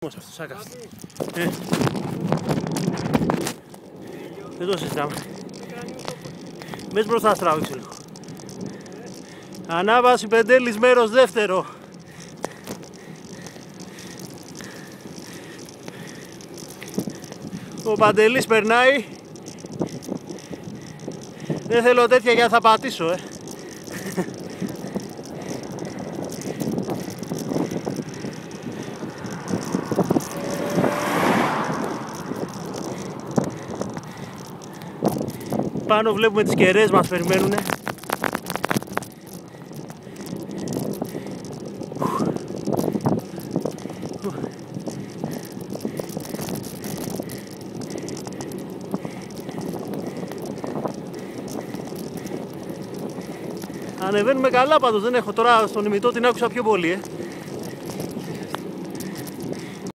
αυτός, άκαστο. Δεν το συζητάμε. Μες μπροστά στράβηξε λίγο. Ανάβαση Πεντέλης μέρος δεύτερο. Ο Παντελής περνάει. Δεν θέλω τέτοια γιατί θα πατήσω, Πάνω βλέπουμε τις κεραίες μας περιμένουνε. Ανεβαίνουμε καλά πάντως, δεν έχω τώρα στον ημιτό την άκουσα πιο πολύ,